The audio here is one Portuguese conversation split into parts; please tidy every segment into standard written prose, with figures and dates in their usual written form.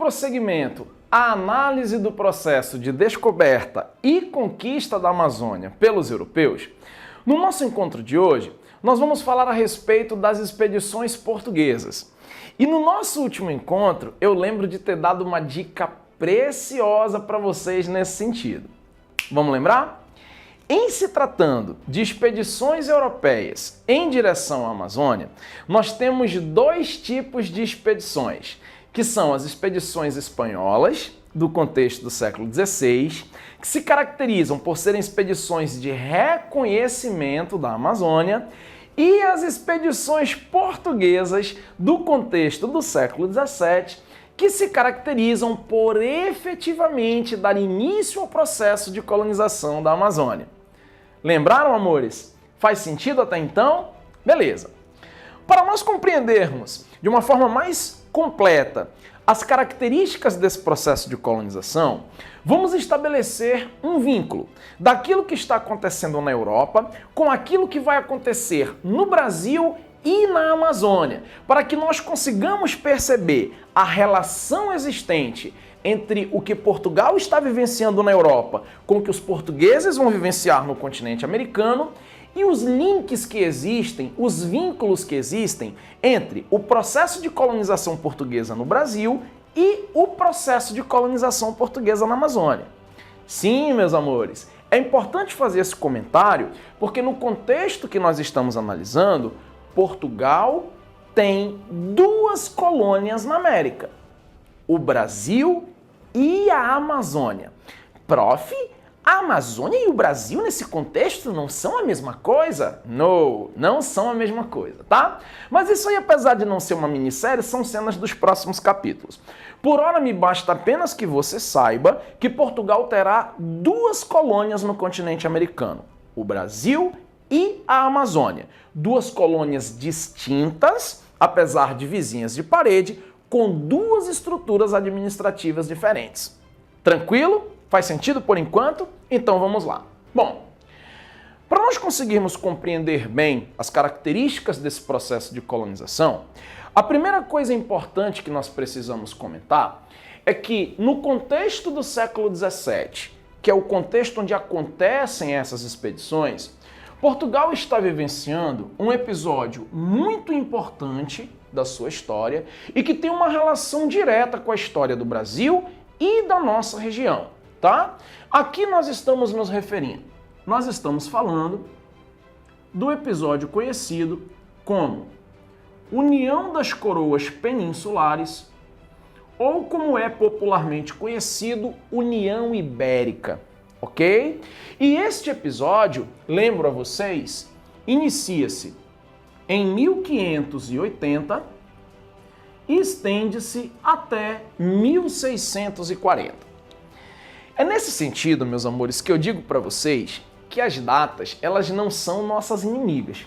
prosseguimento à análise do processo de descoberta e conquista da Amazônia pelos europeus, no nosso encontro de hoje, nós vamos falar a respeito das expedições portuguesas. E no nosso último encontro, eu lembro de ter dado uma dica preciosa para vocês nesse sentido. Vamos lembrar? Em se tratando de expedições europeias em direção à Amazônia, nós temos dois tipos de expedições, que são as expedições espanholas, do contexto do século XVI, que se caracterizam por serem expedições de reconhecimento da Amazônia, e as expedições portuguesas, do contexto do século XVII, que se caracterizam por efetivamente dar início ao processo de colonização da Amazônia. Lembraram, amores? Faz sentido até então? Beleza. Para nós compreendermos de uma forma mais completa as características desse processo de colonização, vamos estabelecer um vínculo daquilo que está acontecendo na Europa com aquilo que vai acontecer no Brasil e na Amazônia, para que nós consigamos perceber a relação existente entre o que Portugal está vivenciando na Europa com o que os portugueses vão vivenciar no continente americano e os links que existem, os vínculos que existem entre o processo de colonização portuguesa no Brasil e o processo de colonização portuguesa na Amazônia. Sim, meus amores, é importante fazer esse comentário porque no contexto que nós estamos analisando, Portugal tem duas colônias na América, o Brasil e a Amazônia. Prof, a Amazônia e o Brasil nesse contexto não são a mesma coisa? Não são a mesma coisa, tá? Mas isso aí, apesar de não ser uma minissérie, são cenas dos próximos capítulos. Por hora, me basta apenas que você saiba que Portugal terá duas colônias no continente americano, o Brasil e a Amazônia. Duas colônias distintas, apesar de vizinhas de parede, com duas estruturas administrativas diferentes. Tranquilo? Faz sentido por enquanto? Então vamos lá. Bom, para nós conseguirmos compreender bem as características desse processo de colonização, a primeira coisa importante que nós precisamos comentar é que no contexto do século XVII, que é o contexto onde acontecem essas expedições, Portugal está vivenciando um episódio muito importante da sua história e que tem uma relação direta com a história do Brasil e da nossa região, tá? Aqui nós estamos nos referindo, nós estamos falando do episódio conhecido como União das Coroas Peninsulares, ou como é popularmente conhecido, União Ibérica, ok? E este episódio, lembro a vocês, inicia-se em 1580 e estende-se até 1640. É nesse sentido, meus amores, que eu digo para vocês que as datas, elas não são nossas inimigas.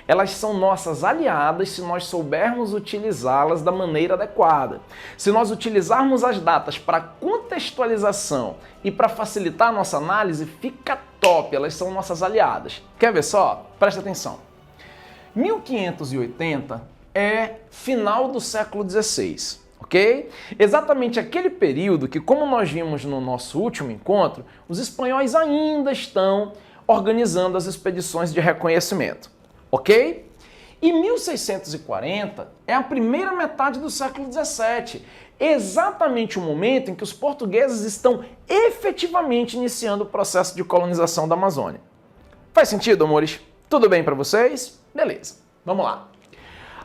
Elas são nossas aliadas se nós soubermos utilizá-las da maneira adequada. Se nós utilizarmos as datas para contextualização e para facilitar a nossa análise, fica top, elas são nossas aliadas. Quer ver só? Presta atenção. 1580 é final do século XVI, ok? Exatamente aquele período que, como nós vimos no nosso último encontro, os espanhóis ainda estão organizando as expedições de reconhecimento, ok? E 1640 é a primeira metade do século XVII, exatamente o momento em que os portugueses estão efetivamente iniciando o processo de colonização da Amazônia. Faz sentido, amores? Tudo bem para vocês? Beleza, vamos lá.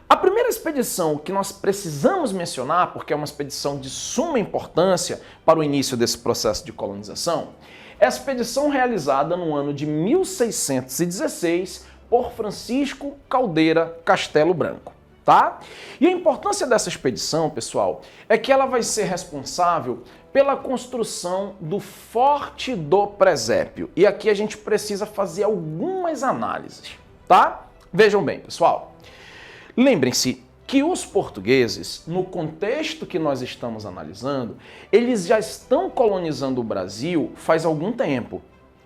A primeira expedição que nós precisamos mencionar, porque é uma expedição de suma importância para o início desse processo de colonização, é a expedição realizada no ano de 1616 por Francisco Caldeira Castelo Branco, tá? E a importância dessa expedição, pessoal, é que ela vai ser responsável pela construção do Forte do Presépio. E aqui a gente precisa fazer algumas análises, tá? Vejam bem, pessoal. Lembrem-se que os portugueses, no contexto que nós estamos analisando, eles já estão colonizando o Brasil faz algum tempo,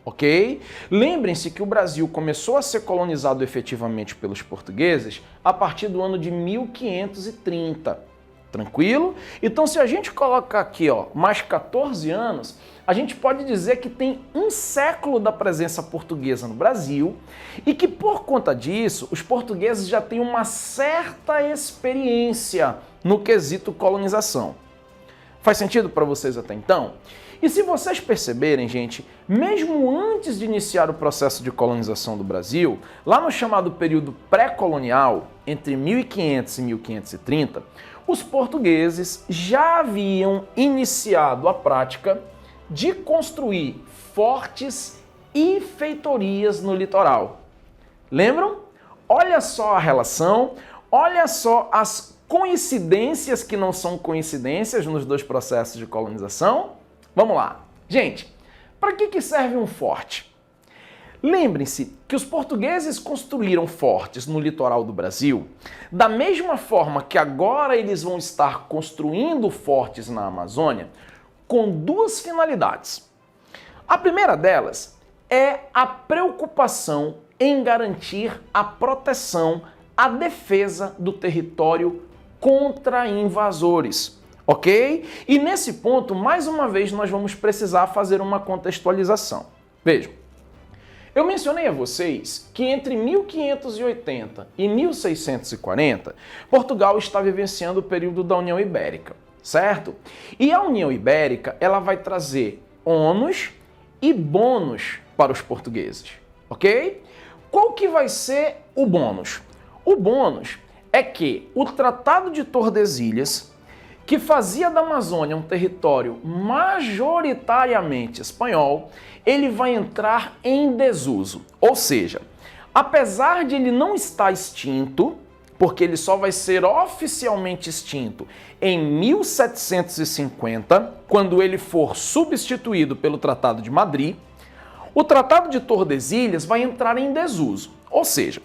ok? Lembrem-se que o Brasil começou a ser colonizado efetivamente pelos portugueses a partir do ano de 1530, Tranquilo? Então, se a gente colocar aqui, ó, mais 14 anos, a gente pode dizer que tem um século da presença portuguesa no Brasil e que, por conta disso, os portugueses já têm uma certa experiência no quesito colonização. Faz sentido para vocês até então? E se vocês perceberem, gente, mesmo antes de iniciar o processo de colonização do Brasil, lá no chamado período pré-colonial, entre 1500 e 1530, os portugueses já haviam iniciado a prática de construir fortes e feitorias no litoral. Lembram? Olha só a relação, olha só as coincidências que não são coincidências nos dois processos de colonização. Vamos lá. Gente, para que serve um forte? Lembrem-se que os portugueses construíram fortes no litoral do Brasil da mesma forma que agora eles vão estar construindo fortes na Amazônia com duas finalidades. A primeira delas é a preocupação em garantir a proteção, a defesa do território contra invasores. Ok? E nesse ponto, mais uma vez, nós vamos precisar fazer uma contextualização. Vejam, eu mencionei a vocês que entre 1580 e 1640, Portugal está vivenciando o período da União Ibérica, certo? E a União Ibérica, ela vai trazer ônus e bônus para os portugueses, ok? Qual que vai ser o bônus? O bônus é que o Tratado de Tordesilhas, que fazia da Amazônia um território majoritariamente espanhol, ele vai entrar em desuso. Ou seja, apesar de ele não estar extinto, porque ele só vai ser oficialmente extinto em 1750, quando ele for substituído pelo Tratado de Madrid, o Tratado de Tordesilhas vai entrar em desuso. Ou seja,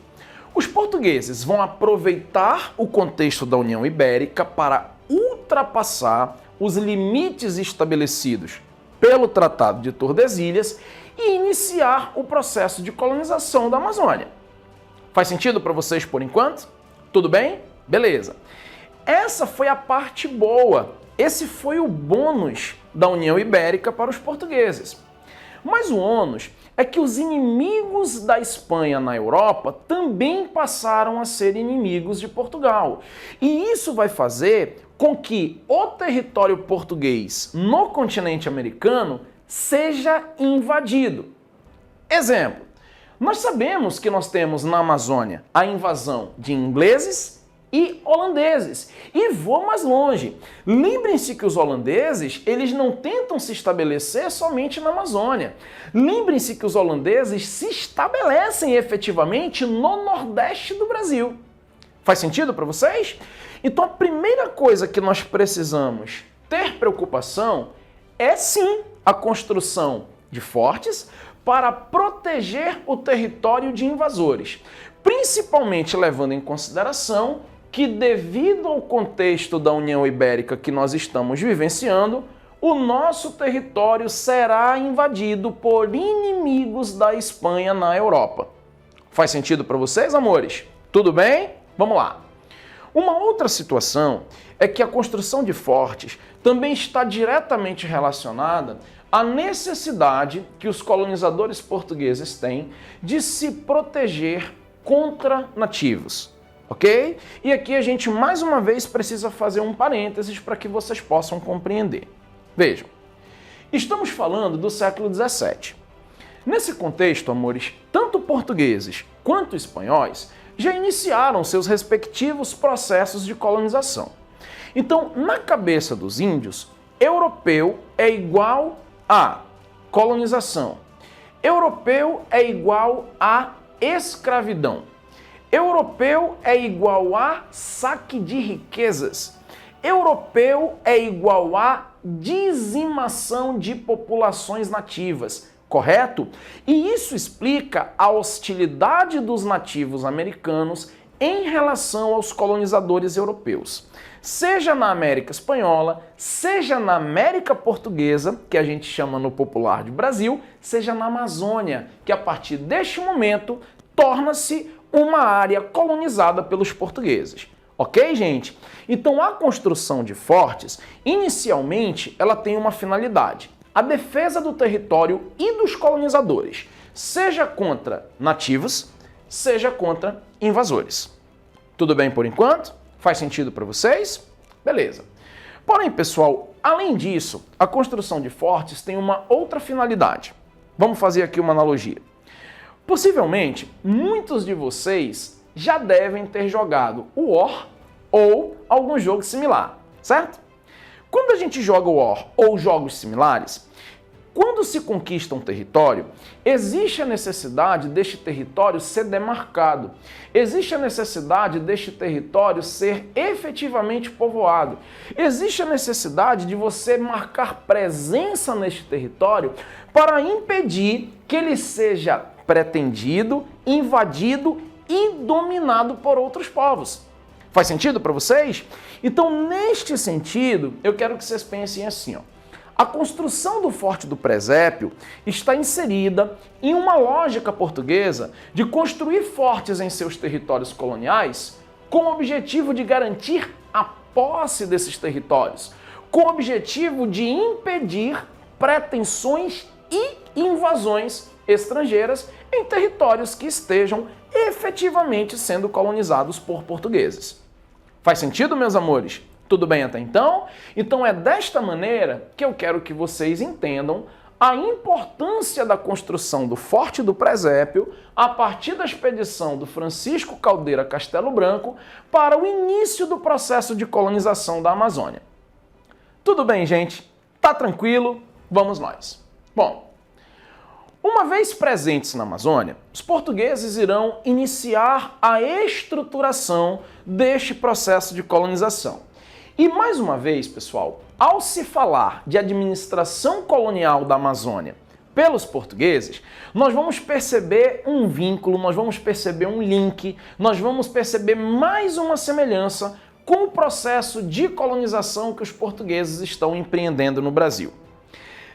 os portugueses vão aproveitar o contexto da União Ibérica para ultrapassar os limites estabelecidos pelo Tratado de Tordesilhas e iniciar o processo de colonização da Amazônia. Faz sentido para vocês por enquanto? Tudo bem? Beleza. Essa foi a parte boa. Esse foi o bônus da União Ibérica para os portugueses. Mas o ônus é que os inimigos da Espanha na Europa também passaram a ser inimigos de Portugal. E isso vai fazer com que o território português no continente americano seja invadido. Exemplo, nós sabemos que nós temos na Amazônia a invasão de ingleses e holandeses. E vou mais longe. Lembrem-se que os holandeses, eles não tentam se estabelecer somente na Amazônia. Lembrem-se que os holandeses se estabelecem efetivamente no Nordeste do Brasil. Faz sentido para vocês? Então a primeira coisa que nós precisamos ter preocupação é sim a construção de fortes para proteger o território de invasores, principalmente levando em consideração que, devido ao contexto da União Ibérica que nós estamos vivenciando, o nosso território será invadido por inimigos da Espanha na Europa. Faz sentido para vocês, amores? Tudo bem? Vamos lá. Uma outra situação é que a construção de fortes também está diretamente relacionada à necessidade que os colonizadores portugueses têm de se proteger contra nativos. Ok? E aqui a gente mais uma vez precisa fazer um parênteses para que vocês possam compreender. Vejam, estamos falando do século XVII. Nesse contexto, amores, tanto portugueses quanto espanhóis já iniciaram seus respectivos processos de colonização. Então, na cabeça dos índios, europeu é igual a colonização. Europeu é igual a escravidão. Europeu é igual a saque de riquezas. Europeu é igual a dizimação de populações nativas, correto? E isso explica a hostilidade dos nativos americanos em relação aos colonizadores europeus. Seja na América Espanhola, seja na América Portuguesa, que a gente chama no popular de Brasil, seja na Amazônia, que a partir deste momento torna-se uma área colonizada pelos portugueses, Ok, gente? Então, a construção de fortes, inicialmente, ela tem uma finalidade: a defesa do território e dos colonizadores, seja contra nativos, seja contra invasores. Tudo bem por enquanto? Faz sentido para vocês? Beleza. Porém, pessoal, além disso, a construção de fortes tem uma outra finalidade. Vamos fazer aqui uma analogia. Possivelmente, muitos de vocês já devem ter jogado o War ou algum jogo similar, certo? Quando a gente joga o War ou jogos similares, quando se conquista um território, existe a necessidade deste território ser demarcado. Existe a necessidade deste território ser efetivamente povoado. Existe a necessidade de você marcar presença neste território para impedir que ele seja pretendido, invadido e dominado por outros povos. Faz sentido para vocês? Então, neste sentido, eu quero que vocês pensem assim, ó. A construção do Forte do Presépio está inserida em uma lógica portuguesa de construir fortes em seus territórios coloniais com o objetivo de garantir a posse desses territórios, com o objetivo de impedir pretensões e invasões estrangeiras em territórios que estejam efetivamente sendo colonizados por portugueses. Faz sentido, meus amores? Tudo bem até então? Então é desta maneira que eu quero que vocês entendam a importância da construção do Forte do Presépio a partir da expedição do Francisco Caldeira Castelo Branco para o início do processo de colonização da Amazônia. Tudo bem, gente? Tá tranquilo? Vamos nós. Bom, uma vez presentes na Amazônia, os portugueses irão iniciar a estruturação deste processo de colonização. E mais uma vez, pessoal, ao se falar de administração colonial da Amazônia pelos portugueses, nós vamos perceber um vínculo, nós vamos perceber um link, nós vamos perceber mais uma semelhança com o processo de colonização que os portugueses estão empreendendo no Brasil.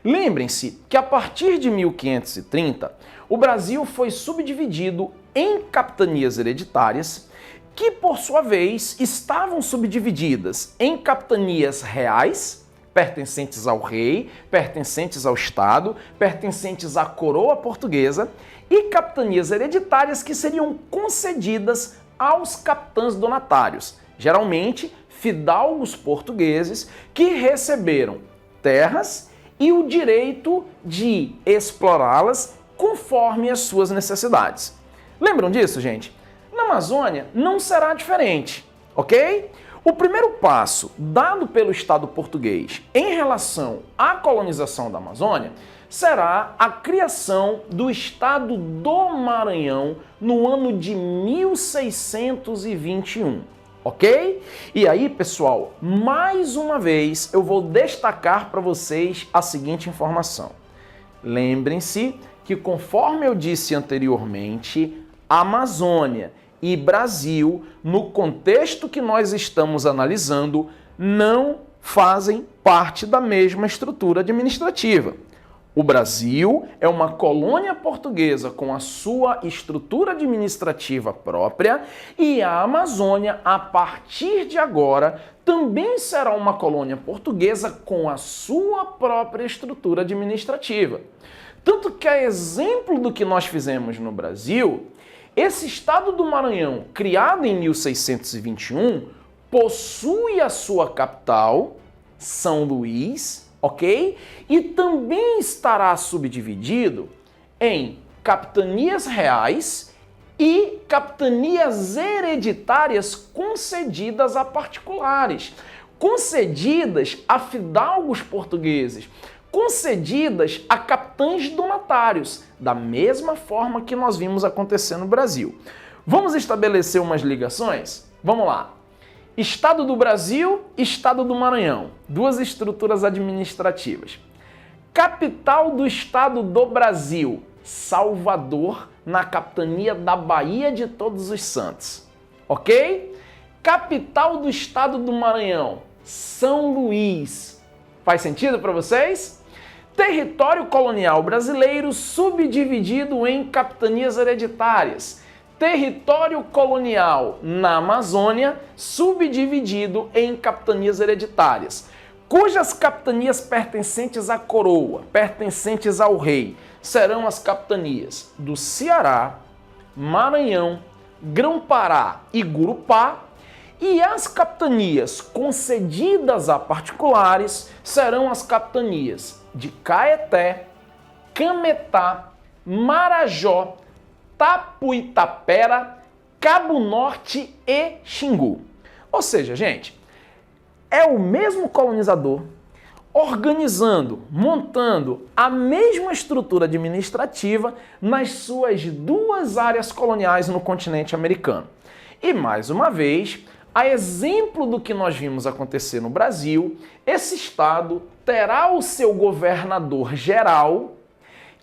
Lembrem-se que a partir de 1530, o Brasil foi subdividido em capitanias hereditárias, que, por sua vez, estavam subdivididas em capitanias reais, pertencentes ao rei, pertencentes ao Estado, pertencentes à coroa portuguesa, e capitanias hereditárias que seriam concedidas aos capitães donatários, geralmente fidalgos portugueses que receberam terras e o direito de explorá-las conforme as suas necessidades. Lembram disso, gente? Na Amazônia não será diferente, ok? O primeiro passo dado pelo Estado português em relação à colonização da Amazônia será a criação do Estado do Maranhão no ano de 1621, ok? E aí, pessoal, mais uma vez eu vou destacar para vocês a seguinte informação. Lembrem-se que, conforme eu disse anteriormente, Amazônia e Brasil, no contexto que nós estamos analisando, não fazem parte da mesma estrutura administrativa. O Brasil é uma colônia portuguesa com a sua estrutura administrativa própria e a Amazônia, a partir de agora, também será uma colônia portuguesa com a sua própria estrutura administrativa. Tanto que, a exemplo do que nós fizemos no Brasil, esse Estado do Maranhão, criado em 1621, possui a sua capital, São Luís, ok? E também estará subdividido em capitanias reais e capitanias hereditárias concedidas a particulares, concedidas a fidalgos portugueses, concedidas a capitães donatários, da mesma forma que nós vimos acontecer no Brasil. Vamos estabelecer umas ligações? Vamos lá. Estado do Brasil, Estado do Maranhão, duas estruturas administrativas. Capital do Estado do Brasil, Salvador, na capitania da Bahia de Todos os Santos, ok? Capital do Estado do Maranhão, São Luís. Faz sentido para vocês? Território colonial brasileiro subdividido em capitanias hereditárias. território colonial na Amazônia subdividido em capitanias hereditárias, cujas capitanias pertencentes à coroa, pertencentes ao rei, serão as capitanias do Ceará, Maranhão, Grão-Pará e Gurupá, e as capitanias concedidas a particulares serão as capitanias de Caeté, Cametá, Marajó, Tapuitapera, Cabo Norte e Xingu. Ou seja, gente, é o mesmo colonizador organizando, montando a mesma estrutura administrativa nas suas duas áreas coloniais no continente americano. E mais uma vez, a exemplo do que nós vimos acontecer no Brasil, esse estado terá o seu governador geral,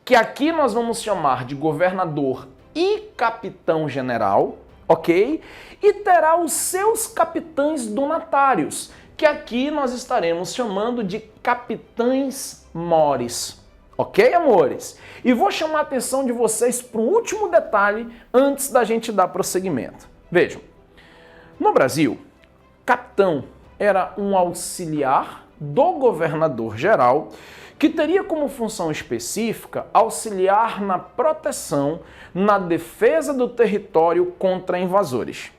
que aqui nós vamos chamar de governador e capitão-general, ok? E terá os seus capitães donatários, que aqui nós estaremos chamando de capitães-mores. Ok, amores? E vou chamar a atenção de vocês para um último detalhe antes da gente dar prosseguimento. Vejam, no Brasil, capitão era um auxiliar do governador-geral que teria como função específica auxiliar na proteção, na defesa do território contra invasores.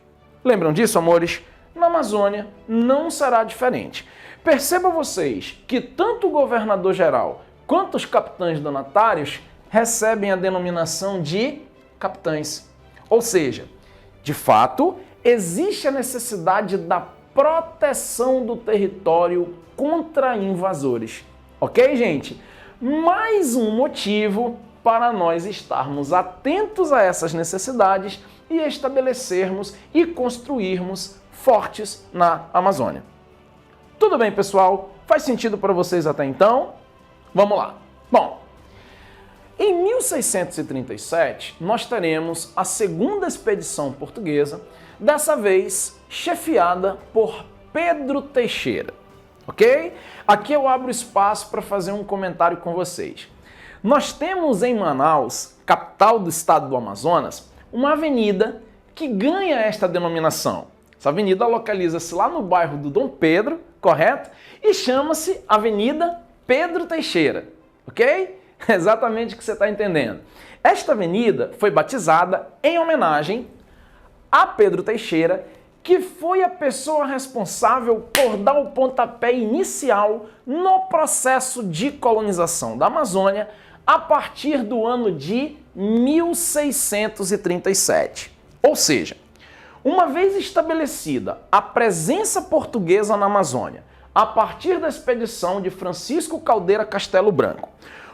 Lembram disso, amores? Na Amazônia não será diferente. Percebam vocês que tanto o governador-geral quanto os capitães donatários recebem a denominação de capitães. Ou seja, de fato, existe a necessidade da proteção do território contra invasores. Ok, gente? Mais um motivo para nós estarmos atentos a essas necessidades e estabelecermos e construirmos fortes na Amazônia. Tudo bem, pessoal? Faz sentido para vocês até então? Vamos lá. Bom, em 1637, nós teremos a segunda expedição portuguesa, dessa vez chefiada por Pedro Teixeira. Ok? Aqui eu abro espaço para fazer um comentário com vocês. Nós temos em Manaus, capital do estado do Amazonas, uma avenida que ganha esta denominação. Essa avenida localiza-se lá no bairro do Dom Pedro, correto? E chama-se Avenida Pedro Teixeira, ok? Exatamente o que você está entendendo. Esta avenida foi batizada em homenagem a Pedro Teixeira, que foi a pessoa responsável por dar o pontapé inicial no processo de colonização da Amazônia a partir do ano de 1637. Ou seja, uma vez estabelecida a presença portuguesa na Amazônia, a partir da expedição de Francisco Caldeira Castelo Branco,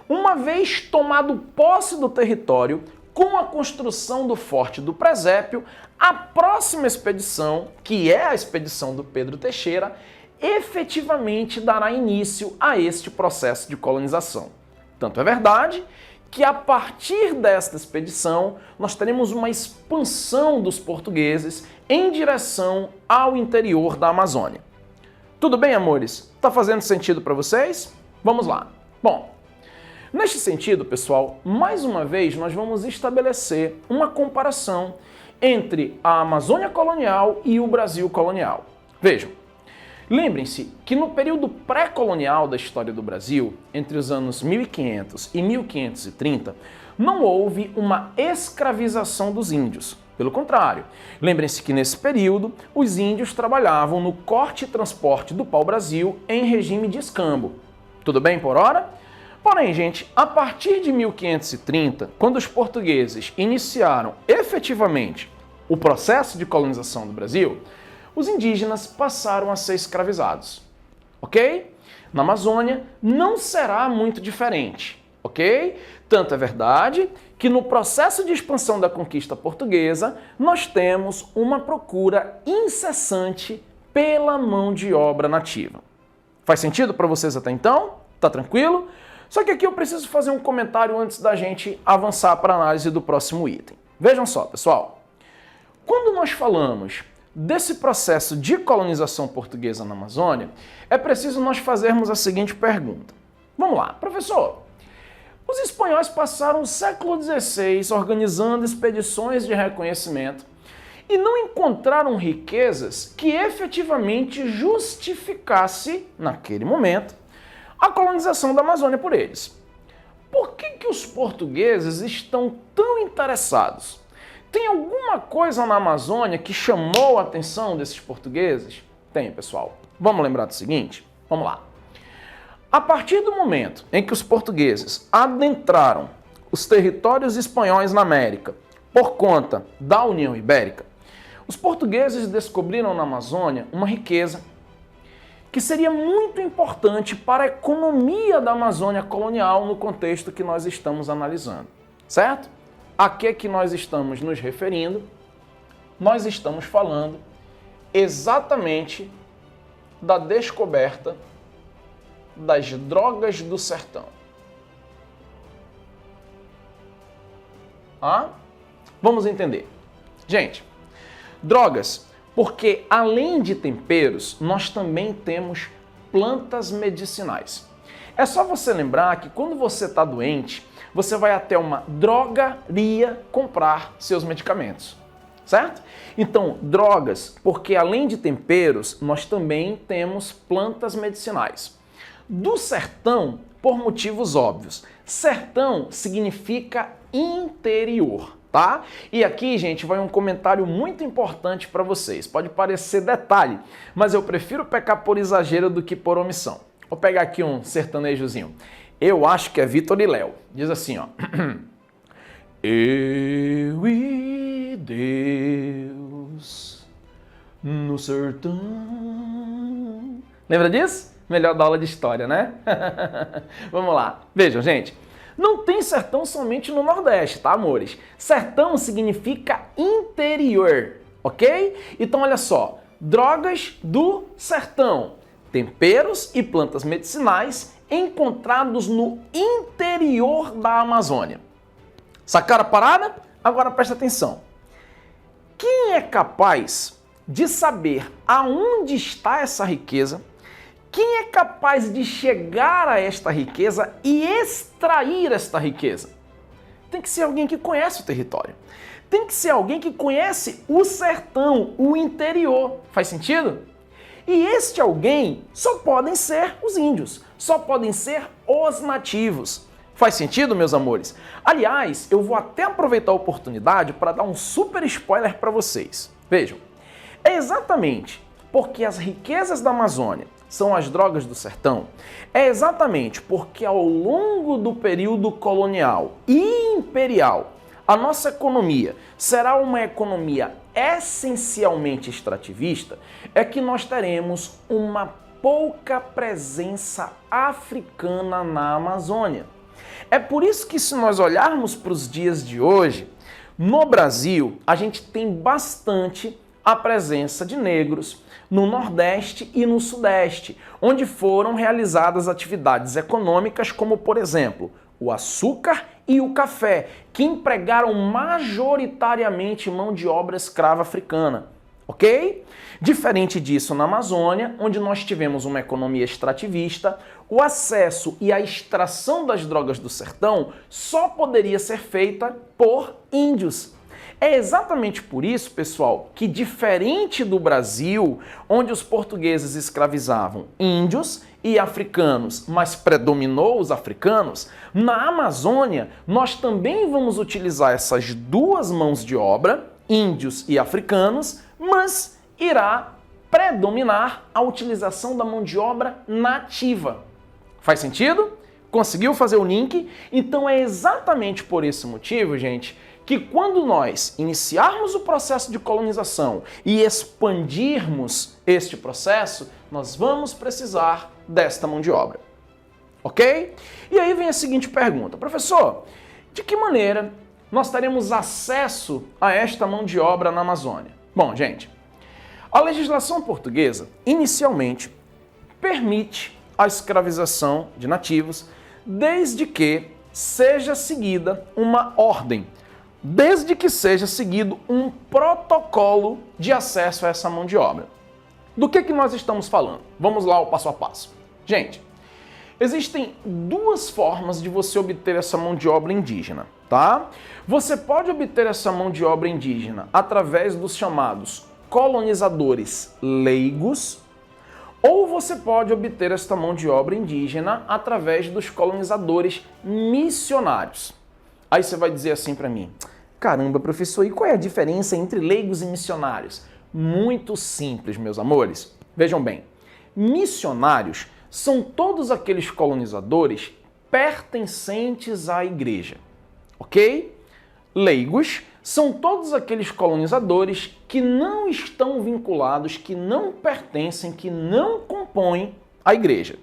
uma vez tomado posse do território, com a construção do Forte do Presépio, a próxima expedição, que é a expedição do Pedro Teixeira, efetivamente dará início a este processo de colonização. Tanto é verdade que a partir desta expedição nós teremos uma expansão dos portugueses em direção ao interior da Amazônia. Tudo bem, amores? Tá fazendo sentido para vocês? Vamos lá. Bom, neste sentido, pessoal, mais uma vez nós vamos estabelecer uma comparação entre a Amazônia colonial e o Brasil colonial. Vejam, lembrem-se que no período pré-colonial da história do Brasil, entre os anos 1500 e 1530, não houve uma escravização dos índios. Pelo contrário, lembrem-se que nesse período os índios trabalhavam no corte e transporte do pau-brasil em regime de escambo. Tudo bem por hora? Porém, gente, a partir de 1530, quando os portugueses iniciaram efetivamente o processo de colonização do Brasil, os indígenas passaram a ser escravizados, ok? Na Amazônia não será muito diferente, ok? Tanto é verdade que no processo de expansão da conquista portuguesa, nós temos uma procura incessante pela mão de obra nativa. Faz sentido para vocês até então? Tá tranquilo? Só que aqui eu preciso fazer um comentário antes da gente avançar para a análise do próximo item. Vejam só, pessoal. Quando nós falamos desse processo de colonização portuguesa na Amazônia, é preciso nós fazermos a seguinte pergunta. Vamos lá, professor. Os espanhóis passaram o século XVI organizando expedições de reconhecimento e não encontraram riquezas que efetivamente justificasse, naquele momento, a colonização da Amazônia por eles. Por que os portugueses estão tão interessados? Tem alguma coisa na Amazônia que chamou a atenção desses portugueses? Tem, pessoal. Vamos lembrar do seguinte? Vamos lá. A partir do momento em que os portugueses adentraram os territórios espanhóis na América por conta da União Ibérica, os portugueses descobriram na Amazônia uma riqueza que seria muito importante para a economia da Amazônia colonial no contexto que nós estamos analisando, certo? A que nós estamos nos referindo? Nós estamos falando exatamente da descoberta das drogas do sertão. Vamos entender. Gente, drogas, porque além de temperos, nós também temos plantas medicinais. É só você lembrar que quando você está doente, você vai até uma drogaria comprar seus medicamentos, certo? Então, drogas, porque além de temperos, nós também temos plantas medicinais. Do sertão, por motivos óbvios. Sertão significa interior, tá? E aqui, gente, vai um comentário muito importante para vocês. Pode parecer detalhe, mas eu prefiro pecar por exagero do que por omissão. Vou pegar aqui um sertanejozinho. Eu acho que é Vitor e Léo. Diz assim, ó. Eu e Deus no sertão. Lembra disso? Melhor da aula de história, né? Vamos lá. Vejam, gente. Não tem sertão somente no Nordeste, tá, amores? Sertão significa interior, ok? Então, olha só. Drogas do sertão. Temperos e plantas medicinais encontrados no interior da Amazônia. Sacaram a parada? Agora presta atenção. Quem é capaz de saber aonde está essa riqueza? Quem é capaz de chegar a esta riqueza e extrair esta riqueza? Tem que ser alguém que conhece o território. Tem que ser alguém que conhece o sertão, o interior. Faz sentido? E este alguém só podem ser os índios, só podem ser os nativos. Faz sentido, meus amores? Aliás, eu vou até aproveitar a oportunidade para dar um super spoiler para vocês. Vejam, é exatamente porque as riquezas da Amazônia são as drogas do sertão, é exatamente porque ao longo do período colonial e imperial, a nossa economia será uma economia essencialmente extrativista, é que nós teremos uma pouca presença africana na Amazônia. É por isso que, se nós olharmos para os dias de hoje, no Brasil, a gente tem bastante a presença de negros no Nordeste e no Sudeste, onde foram realizadas atividades econômicas como, por exemplo, o açúcar e o café, que empregaram majoritariamente mão de obra escrava africana, ok? Diferente disso na Amazônia, onde nós tivemos uma economia extrativista, o acesso e a extração das drogas do sertão só poderia ser feita por índios. É exatamente por isso, pessoal, que diferente do Brasil, onde os portugueses escravizavam índios e africanos, mas predominou os africanos, na Amazônia nós também vamos utilizar essas duas mãos de obra, índios e africanos, mas irá predominar a utilização da mão de obra nativa. Faz sentido? Conseguiu fazer o link? Então é exatamente por esse motivo, gente, que quando nós iniciarmos o processo de colonização e expandirmos este processo, nós vamos precisar desta mão de obra. Ok? E aí vem a seguinte pergunta. Professor, de que maneira nós teremos acesso a esta mão de obra na Amazônia? Bom, gente, a legislação portuguesa, inicialmente, permite a escravização de nativos desde que seja seguida uma ordem, desde que seja seguido um protocolo de acesso a essa mão de obra. Do que nós estamos falando? Vamos lá ao passo a passo. Gente, Existem duas formas de você obter essa mão de obra indígena, tá? Você pode obter essa mão de obra indígena através dos chamados colonizadores leigos, ou você pode obter esta mão de obra indígena através dos colonizadores missionários. Aí você vai dizer assim para mim: caramba, professor, e qual é a diferença entre leigos e missionários? Muito simples, meus amores. Vejam bem, missionários são todos aqueles colonizadores pertencentes à igreja, ok? Leigos são todos aqueles colonizadores que não estão vinculados, que não pertencem, que não compõem a igreja.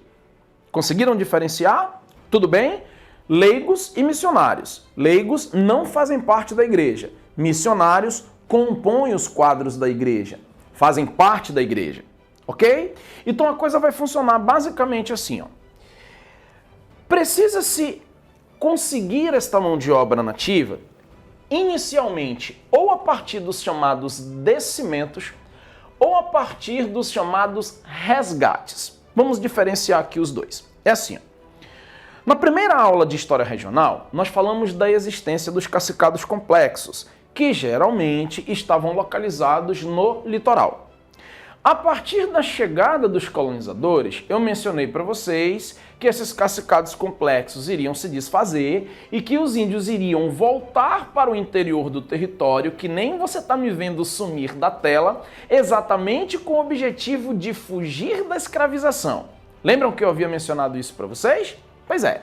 Conseguiram diferenciar? Tudo bem? Leigos e missionários. Leigos não fazem parte da igreja. Missionários compõem os quadros da igreja, fazem parte da igreja. Ok? Então a coisa vai funcionar basicamente assim, ó. Precisa-se conseguir esta mão de obra nativa inicialmente ou a partir dos chamados descimentos ou a partir dos chamados resgates. Vamos diferenciar aqui os dois. É assim, ó. Na primeira aula de História Regional, nós falamos da existência dos cacicados complexos, que geralmente estavam localizados no litoral. A partir da chegada dos colonizadores, eu mencionei para vocês que esses cacicados complexos iriam se desfazer e que os índios iriam voltar para o interior do território, que nem você está me vendo sumir da tela, exatamente com o objetivo de fugir da escravização. Lembram que eu havia mencionado isso para vocês? Pois é.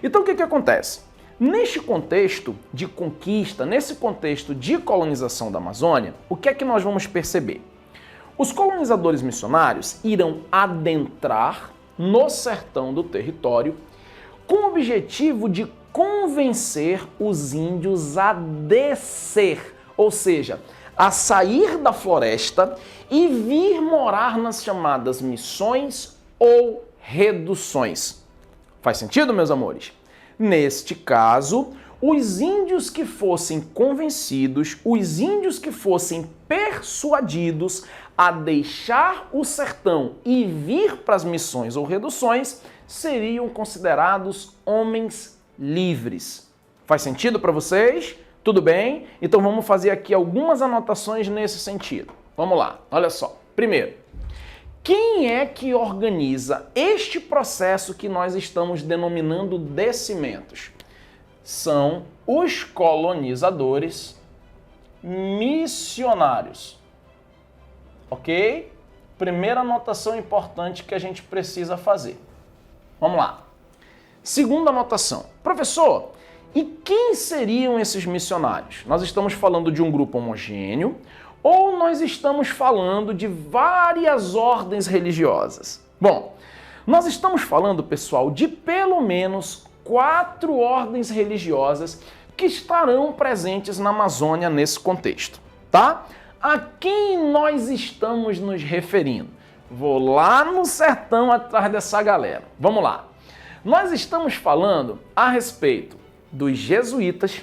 Então o que acontece? Neste contexto de conquista, nesse contexto de colonização da Amazônia, o que é que nós vamos perceber? Os colonizadores missionários irão adentrar no sertão do território com o objetivo de convencer os índios a descer, ou seja, a sair da floresta e vir morar nas chamadas missões ou reduções. Faz sentido, meus amores? Neste caso, os índios que fossem convencidos, os índios que fossem persuadidos a deixar o sertão e vir para as missões ou reduções, seriam considerados homens livres. Faz sentido para vocês? Tudo bem? Então vamos fazer aqui algumas anotações nesse sentido. Vamos lá, olha só. Primeiro, quem é que organiza este processo que nós estamos denominando descimentos? São os colonizadores missionários. Ok? Primeira anotação importante que a gente precisa fazer. Vamos lá. Segunda anotação. Professor, e quem seriam esses missionários? Nós estamos falando de um grupo homogêneo ou nós estamos falando de várias ordens religiosas? Bom, nós estamos falando, pessoal, de pelo menos 4 ordens religiosas que estarão presentes na Amazônia nesse contexto, tá? A quem nós estamos nos referindo? Vou lá no sertão atrás dessa galera. Vamos lá. Nós estamos falando a respeito dos jesuítas,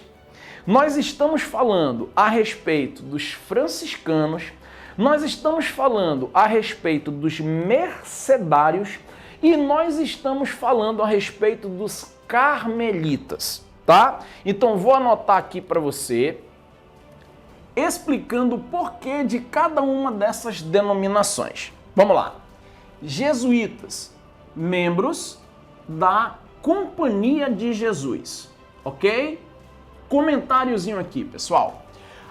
nós estamos falando a respeito dos franciscanos, nós estamos falando a respeito dos mercedários e nós estamos falando a respeito dos carmelitas, tá? Então vou anotar aqui para você, explicando o porquê de cada uma dessas denominações. Vamos lá. Jesuítas, membros da Companhia de Jesus, ok? Comentáriozinho aqui, pessoal.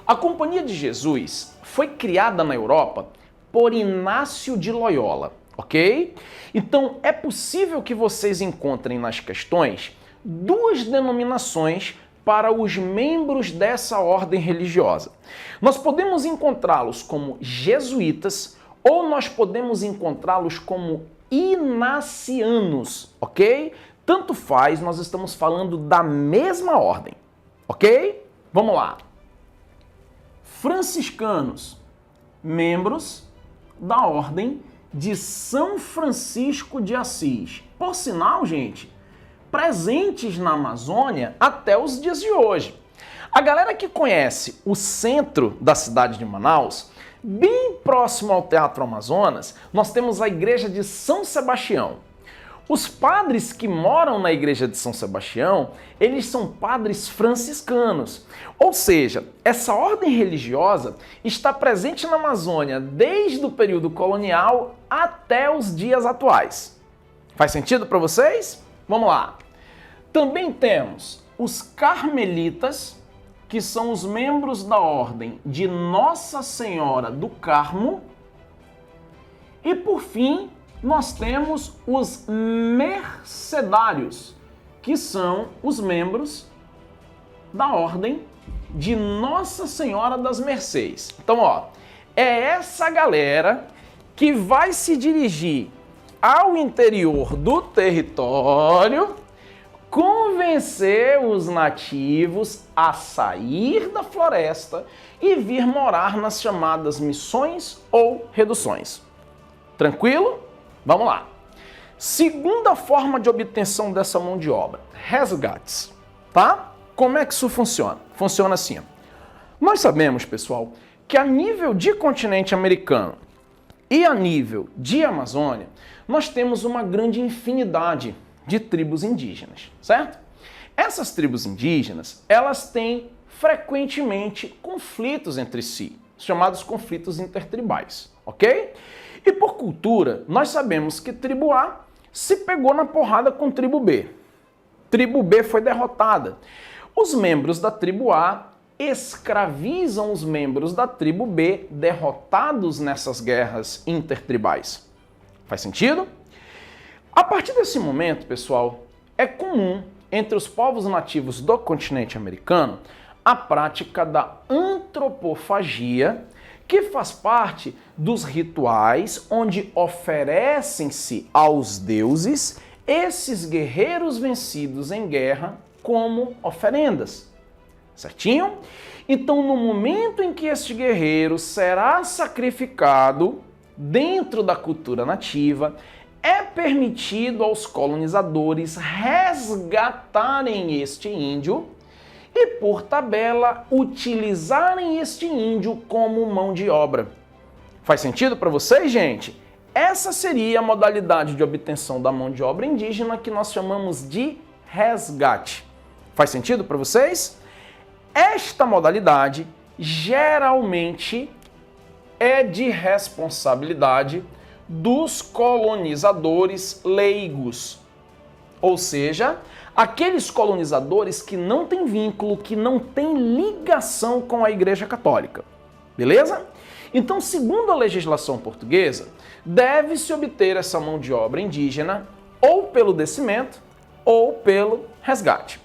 A Companhia de Jesus foi criada na Europa por Inácio de Loyola, ok? Então é possível que vocês encontrem nas questões 2 denominações para os membros dessa ordem religiosa. Nós podemos encontrá-los como jesuítas ou nós podemos encontrá-los como inacianos, ok? Tanto faz, nós estamos falando da mesma ordem, ok? Vamos lá. Franciscanos, membros da ordem de São Francisco de Assis. Por sinal, gente, presentes na Amazônia até os dias de hoje. A galera que conhece o centro da cidade de Manaus, bem próximo ao Teatro Amazonas, nós temos a igreja de São Sebastião. Os padres que moram na igreja de São Sebastião, eles são padres franciscanos. Ou seja, essa ordem religiosa está presente na Amazônia desde o período colonial até os dias atuais. Faz sentido para vocês? Vamos lá. Também temos os carmelitas, que são os membros da ordem de Nossa Senhora do Carmo. E por fim, nós temos os mercedários, que são os membros da ordem de Nossa Senhora das Mercês. Então, ó, é essa galera que vai se dirigir ao interior do território, convencer os nativos a sair da floresta e vir morar nas chamadas missões ou reduções. Tranquilo? Vamos lá. Segunda forma de obtenção dessa mão de obra, resgates, tá? Como é que isso funciona? Funciona assim, ó. Nós sabemos, pessoal, que a nível de continente americano e a nível de Amazônia, nós temos uma grande infinidade de tribos indígenas, certo? Essas tribos indígenas, elas têm frequentemente conflitos entre si, chamados conflitos intertribais, ok? E por cultura, nós sabemos que tribo A se pegou na porrada com tribo B. Tribo B foi derrotada. Os membros da tribo A escravizam os membros da tribo B derrotados nessas guerras intertribais. Faz sentido? A partir desse momento, pessoal, é comum entre os povos nativos do continente americano a prática da antropofagia, que faz parte dos rituais onde oferecem-se aos deuses esses guerreiros vencidos em guerra como oferendas. Certinho? Então, no momento em que este guerreiro será sacrificado dentro da cultura nativa, é permitido aos colonizadores resgatarem este índio e, por tabela, utilizarem este índio como mão de obra. Faz sentido para vocês, gente? Essa seria a modalidade de obtenção da mão de obra indígena que nós chamamos de resgate. Faz sentido para vocês? Esta modalidade geralmente é de responsabilidade dos colonizadores leigos, ou seja, aqueles colonizadores que não têm vínculo, que não têm ligação com a Igreja Católica. Beleza? Então, segundo a legislação portuguesa, deve-se obter essa mão de obra indígena ou pelo descimento ou pelo resgate.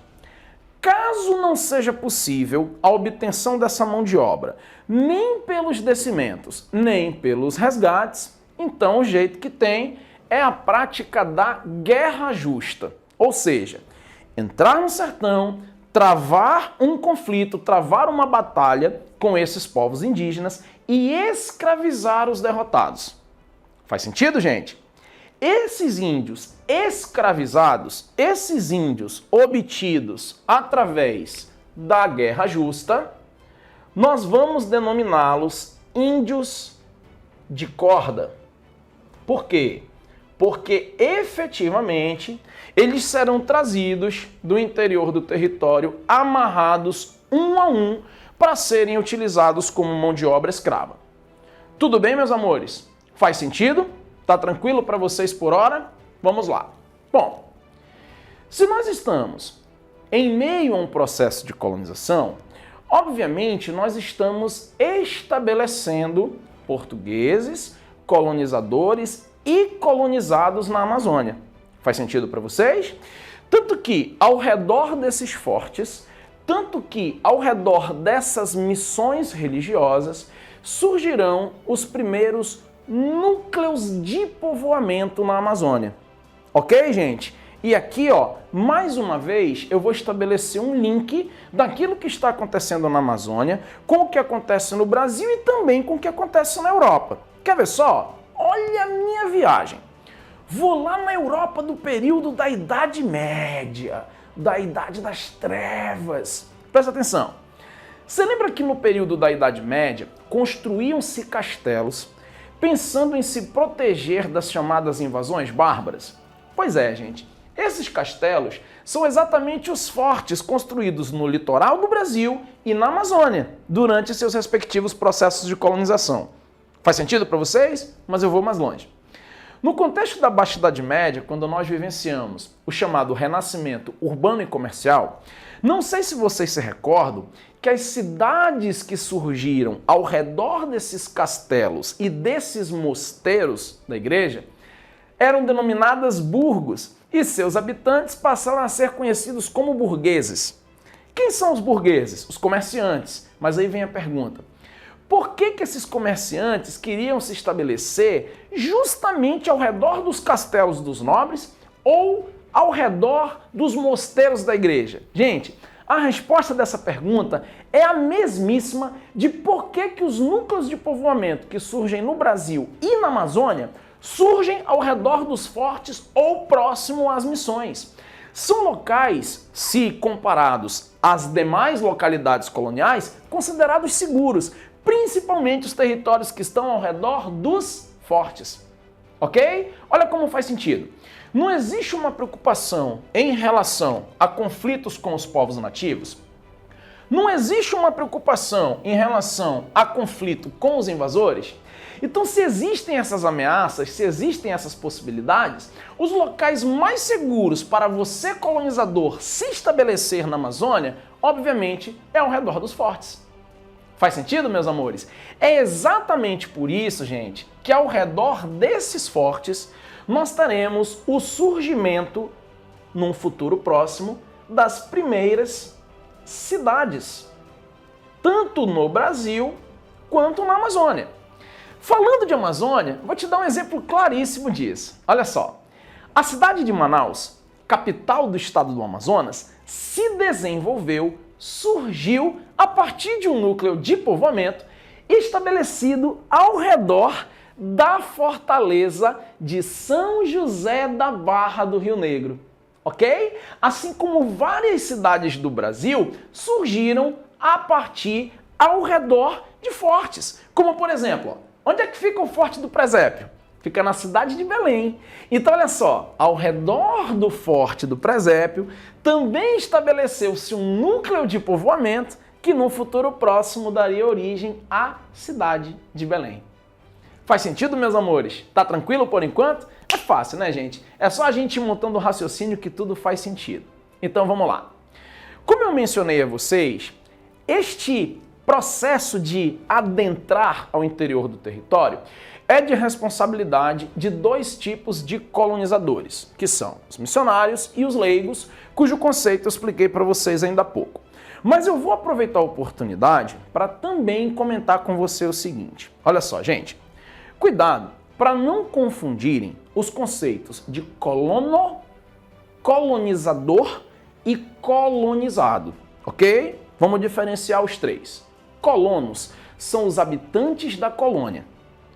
Caso não seja possível a obtenção dessa mão de obra, nem pelos descimentos, nem pelos resgates, então o jeito que tem é a prática da guerra justa. Ou seja, entrar no sertão, travar um conflito, travar uma batalha com esses povos indígenas e escravizar os derrotados. Faz sentido, gente? Esses índios escravizados, esses índios obtidos através da guerra justa, nós vamos denominá-los índios de corda. Por quê? Porque efetivamente eles serão trazidos do interior do território amarrados um a um para serem utilizados como mão de obra escrava. Tudo bem, meus amores? Faz sentido? Tá tranquilo para vocês por hora? Vamos lá. Bom, se nós estamos em meio a um processo de colonização, obviamente nós estamos estabelecendo portugueses, colonizadores e colonizados na Amazônia. Faz sentido para vocês? Tanto que ao redor desses fortes, tanto que ao redor dessas missões religiosas, surgirão os primeiros núcleos de povoamento na Amazônia. Ok, gente? E aqui, ó, mais uma vez, eu vou estabelecer um link daquilo que está acontecendo na Amazônia com o que acontece no Brasil e também com o que acontece na Europa. Quer ver só? Olha a minha viagem. Vou lá na Europa do período da Idade Média, da Idade das Trevas. Presta atenção. Você lembra que no período da Idade Média construíam-se castelos pensando em se proteger das chamadas invasões bárbaras? Pois é, gente. Esses castelos são exatamente os fortes construídos no litoral do Brasil e na Amazônia, durante seus respectivos processos de colonização. Faz sentido para vocês? Mas eu vou mais longe. No contexto da Baixa Idade Média, quando nós vivenciamos o chamado renascimento urbano e comercial, não sei se vocês se recordam que as cidades que surgiram ao redor desses castelos e desses mosteiros da igreja eram denominadas burgos e seus habitantes passaram a ser conhecidos como burgueses. Quem são os burgueses? Os comerciantes. Mas aí vem a pergunta. Por que esses comerciantes queriam se estabelecer justamente ao redor dos castelos dos nobres ou ao redor dos mosteiros da igreja? Gente, a resposta dessa pergunta é a mesmíssima de por que os núcleos de povoamento que surgem no Brasil e na Amazônia surgem ao redor dos fortes ou próximo às missões. São locais, se comparados às demais localidades coloniais, considerados seguros, principalmente os territórios que estão ao redor dos fortes. Ok? Olha como faz sentido. Não existe uma preocupação em relação a conflitos com os povos nativos? Não existe uma preocupação em relação a conflito com os invasores? Então, se existem essas ameaças, se existem essas possibilidades, os locais mais seguros para você, colonizador, se estabelecer na Amazônia, obviamente, é ao redor dos fortes. Faz sentido, meus amores? É exatamente por isso, gente, que ao redor desses fortes nós teremos o surgimento, num futuro próximo, das primeiras cidades, tanto no Brasil quanto na Amazônia. Falando de Amazônia, vou te dar um exemplo claríssimo disso. Olha só, a cidade de Manaus, capital do estado do Amazonas, se desenvolveu, surgiu a partir de um núcleo de povoamento estabelecido ao redor da fortaleza de São José da Barra do Rio Negro, ok? Assim como várias cidades do Brasil surgiram a partir ao redor de fortes, como por exemplo, onde é que fica o Forte do Presépio? Fica na cidade de Belém. Então, olha só, ao redor do Forte do Presépio, também estabeleceu-se um núcleo de povoamento que no futuro próximo daria origem à cidade de Belém. Faz sentido, meus amores? Tá tranquilo por enquanto? É fácil, né, gente? É só a gente ir montando o raciocínio que tudo faz sentido. Então, vamos lá. Como eu mencionei a vocês, este processo de adentrar ao interior do território é de responsabilidade de dois tipos de colonizadores, que são os missionários e os leigos, cujo conceito eu expliquei para vocês ainda há pouco. Mas eu vou aproveitar a oportunidade para também comentar com você o seguinte. Olha só, gente, cuidado para não confundirem os conceitos de colonizador e colonizado, ok? Vamos diferenciar os três. Colonos são os habitantes da colônia,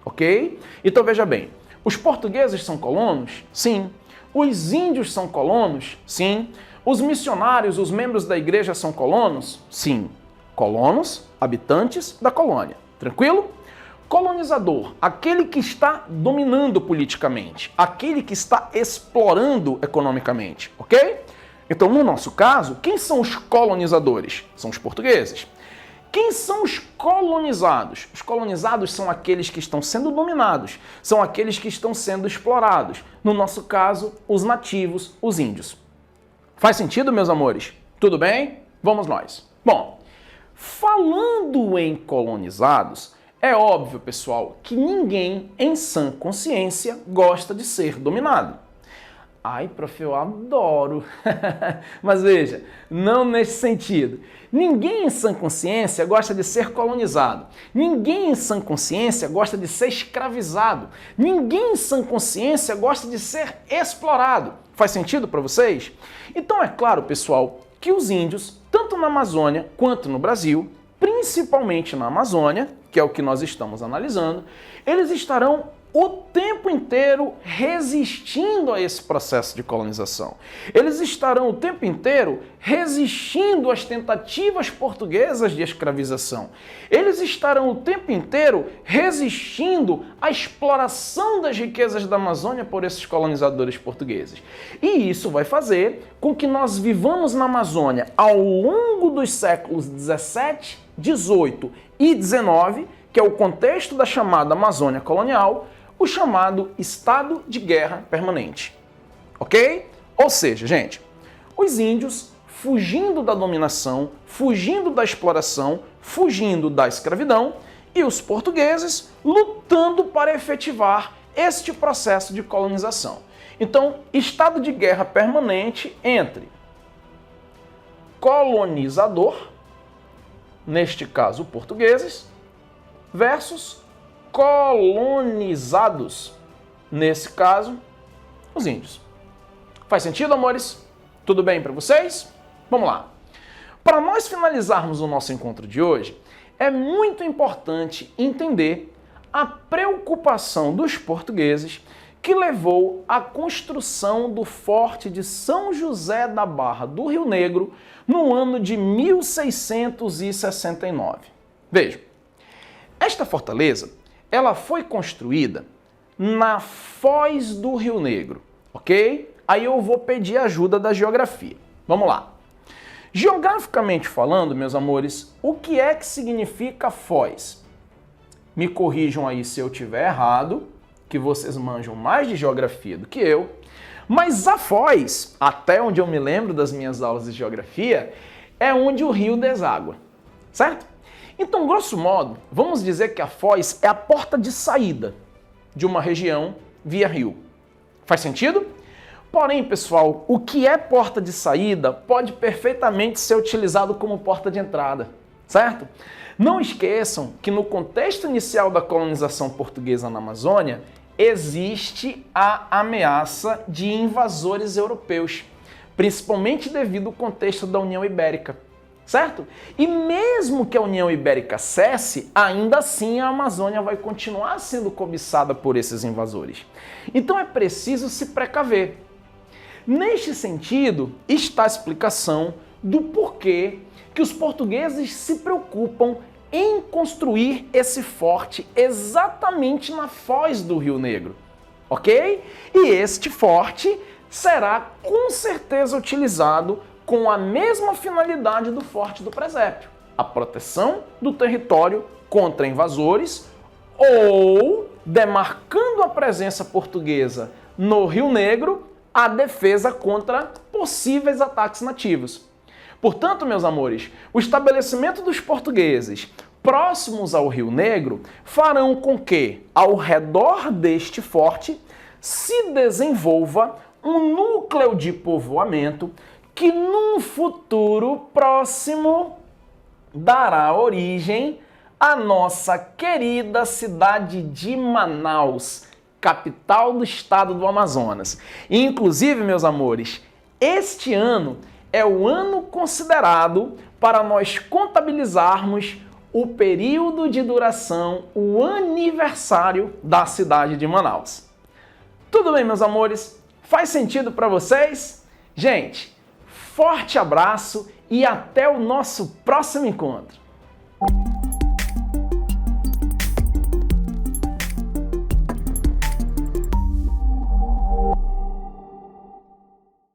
ok? Então veja bem, os portugueses são colonos? Sim. Os índios são colonos? Sim. Os missionários, os membros da igreja são colonos? Sim. Colonos, habitantes da colônia. Tranquilo? Colonizador, aquele que está dominando politicamente, aquele que está explorando economicamente, ok? Então, no nosso caso, quem são os colonizadores? São os portugueses. Quem são os colonizados? Os colonizados são aqueles que estão sendo dominados, são aqueles que estão sendo explorados. No nosso caso, os nativos, os índios. Faz sentido, meus amores? Tudo bem? Vamos nós. Bom, falando em colonizados, é óbvio, pessoal, que ninguém em sã consciência gosta de ser dominado. Ai, prof, eu adoro. Mas veja, não nesse sentido. Ninguém em sã consciência gosta de ser colonizado. Ninguém em sã consciência gosta de ser escravizado. Ninguém em sã consciência gosta de ser explorado. Faz sentido para vocês? Então é claro, pessoal, que os índios, tanto na Amazônia quanto no Brasil, principalmente na Amazônia, que é o que nós estamos analisando, eles estarão o tempo inteiro resistindo a esse processo de colonização. Eles estarão o tempo inteiro resistindo às tentativas portuguesas de escravização. Eles estarão o tempo inteiro resistindo à exploração das riquezas da Amazônia por esses colonizadores portugueses. E isso vai fazer com que nós vivamos na Amazônia ao longo dos séculos 17, 18 e 19, que é o contexto da chamada Amazônia colonial, o chamado estado de guerra permanente. Ok? Ou seja, gente, os índios fugindo da dominação, fugindo da exploração, fugindo da escravidão, e os portugueses lutando para efetivar este processo de colonização. Então, estado de guerra permanente entre colonizador, neste caso portugueses, versus colonizados, nesse caso, os índios. Faz sentido, amores? Tudo bem para vocês? Vamos lá. Para nós finalizarmos o nosso encontro de hoje, é muito importante entender a preocupação dos portugueses que levou à construção do Forte de São José da Barra do Rio Negro no ano de 1669. Vejam, esta fortaleza ela foi construída na foz do Rio Negro, ok? Aí eu vou pedir ajuda da geografia. Vamos lá. Geograficamente falando, meus amores, o que é que significa foz? Me corrijam aí se eu estiver errado, que vocês manjam mais de geografia do que eu, mas a foz, até onde eu me lembro das minhas aulas de geografia, é onde o rio deságua, certo? Então, grosso modo, vamos dizer que a foz é a porta de saída de uma região via rio. Faz sentido? Porém, pessoal, o que é porta de saída pode perfeitamente ser utilizado como porta de entrada, certo? Não esqueçam que no contexto inicial da colonização portuguesa na Amazônia, existe a ameaça de invasores europeus, principalmente devido ao contexto da União Ibérica, certo? E mesmo que a União Ibérica cesse, ainda assim a Amazônia vai continuar sendo cobiçada por esses invasores. Então é preciso se precaver. Neste sentido, está a explicação do porquê que os portugueses se preocupam em construir esse forte exatamente na foz do Rio Negro, ok? E este forte será com certeza utilizado com a mesma finalidade do Forte do Presépio, a proteção do território contra invasores ou, demarcando a presença portuguesa no Rio Negro, a defesa contra possíveis ataques nativos. Portanto, meus amores, o estabelecimento dos portugueses próximos ao Rio Negro farão com que, ao redor deste forte, se desenvolva um núcleo de povoamento que, num futuro próximo, dará origem à nossa querida cidade de Manaus, capital do estado do Amazonas. E, inclusive, meus amores, este ano é o ano considerado para nós contabilizarmos o período de duração, o aniversário da cidade de Manaus. Tudo bem, meus amores? Faz sentido para vocês? Gente, forte abraço e até o nosso próximo encontro!